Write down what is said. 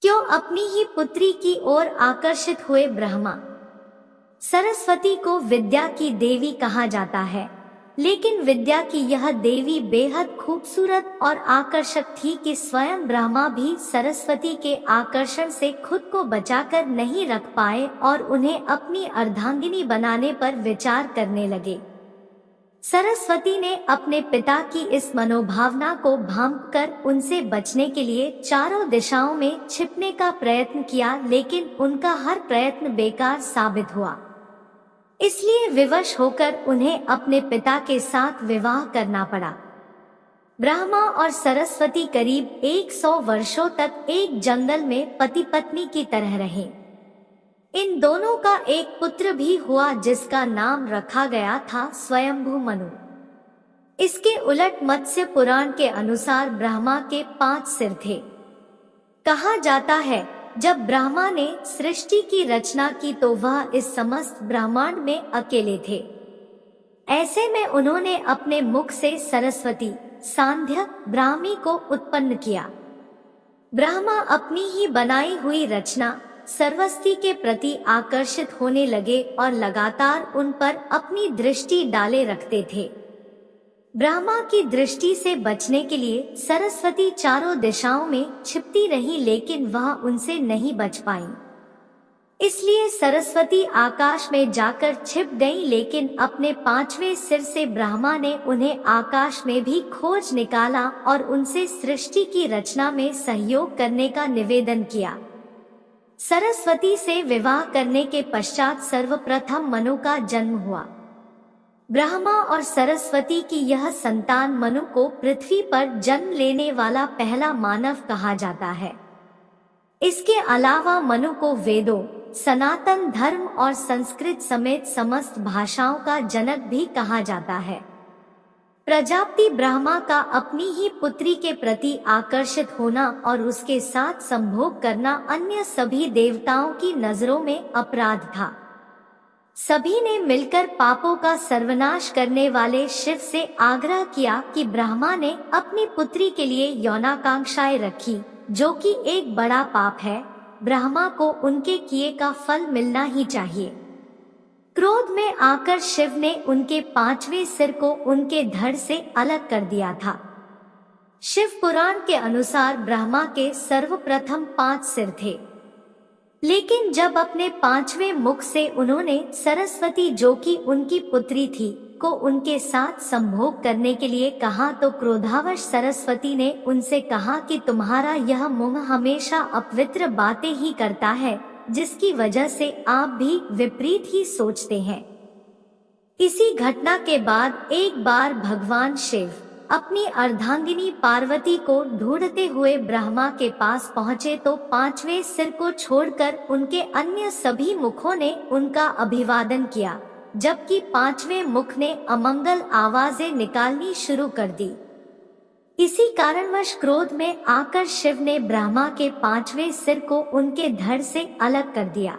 क्यों अपनी ही पुत्री की ओर आकर्षित हुए ब्रह्मा? सरस्वती को विद्या की देवी कहा जाता है, लेकिन विद्या की यह देवी बेहद खूबसूरत और आकर्षक थी कि स्वयं ब्रह्मा भी सरस्वती के आकर्षण से खुद को बचाकर नहीं रख पाए और उन्हें अपनी अर्धांगिनी बनाने पर विचार करने लगे। सरस्वती ने अपने पिता की इस मनोभावना को भांपकर उनसे बचने के लिए चारों दिशाओं में छिपने का प्रयत्न किया, लेकिन उनका हर प्रयत्न बेकार साबित हुआ। इसलिए विवश होकर उन्हें अपने पिता के साथ विवाह करना पड़ा। ब्रह्मा और सरस्वती करीब 100 वर्षों तक एक जंगल में पति पत्नी की तरह रहे। इन दोनों का एक पुत्र भी हुआ जिसका नाम रखा गया था स्वयंभू मनु। इसके उलट मत्स्य पुराण के अनुसार ब्रह्मा के 5 सिर थे। कहा जाता है जब ब्रह्मा ने सृष्टि की रचना की तो वह इस समस्त ब्रह्मांड में अकेले थे। ऐसे में उन्होंने अपने मुख से सरस्वती, सांध्य, ब्राह्मी को उत्पन्न किया। ब्रह्मा अपनी ही बनाई हुई रचना सरस्वती के प्रति आकर्षित होने लगे और लगातार उन पर अपनी दृष्टि डाले रखते थे। ब्रह्मा की दृष्टि से बचने के लिए सरस्वती चारों दिशाओं में छिपती रही, लेकिन वह उनसे नहीं बच पाई। इसलिए सरस्वती आकाश में जाकर छिप गई, लेकिन अपने 5वें सिर से ब्रह्मा ने उन्हें आकाश में भी खोज निकाला और उनसे सृष्टि की रचना में सहयोग करने का निवेदन किया। सरस्वती से विवाह करने के पश्चात सर्वप्रथम मनु का जन्म हुआ। ब्रह्मा और सरस्वती की यह संतान मनु को पृथ्वी पर जन्म लेने वाला पहला मानव कहा जाता है। इसके अलावा मनु को वेदों, सनातन धर्म और संस्कृत समेत समस्त भाषाओं का जनक भी कहा जाता है। प्रजापति ब्रह्मा का अपनी ही पुत्री के प्रति आकर्षित होना और उसके साथ संभोग करना अन्य सभी देवताओं की नजरों में अपराध था। सभी ने मिलकर पापों का सर्वनाश करने वाले शिव से आग्रह किया कि ब्रह्मा ने अपनी पुत्री के लिए यौनाकांक्षाएं रखी, जो कि एक बड़ा पाप है। ब्रह्मा को उनके किए का फल मिलना ही चाहिए। क्रोध में आकर शिव ने उनके 5वें सिर को उनके धड़ से अलग कर दिया था। शिव पुराण के अनुसार ब्रह्मा के सर्वप्रथम 5 सिर थे, लेकिन जब अपने 5वें मुख से उन्होंने सरस्वती, जो कि उनकी पुत्री थी, को उनके साथ संभोग करने के लिए कहा तो क्रोधावश सरस्वती ने उनसे कहा कि तुम्हारा यह मुंह हमेशा अपवित्र बातें ही करता है, जिसकी वजह से आप भी विपरीत ही सोचते हैं। इसी घटना के बाद एक बार भगवान शिव अपनी अर्धांगिनी पार्वती को ढूंढते हुए ब्रह्मा के पास पहुँचे तो 5वें सिर को छोड़कर उनके अन्य सभी मुखों ने उनका अभिवादन किया, जबकि 5वें मुख ने अमंगल आवाजें निकालनी शुरू कर दी। इसी कारणवश क्रोध में आकर शिव ने ब्रह्मा के 5वें सिर को उनके धड़ से अलग कर दिया।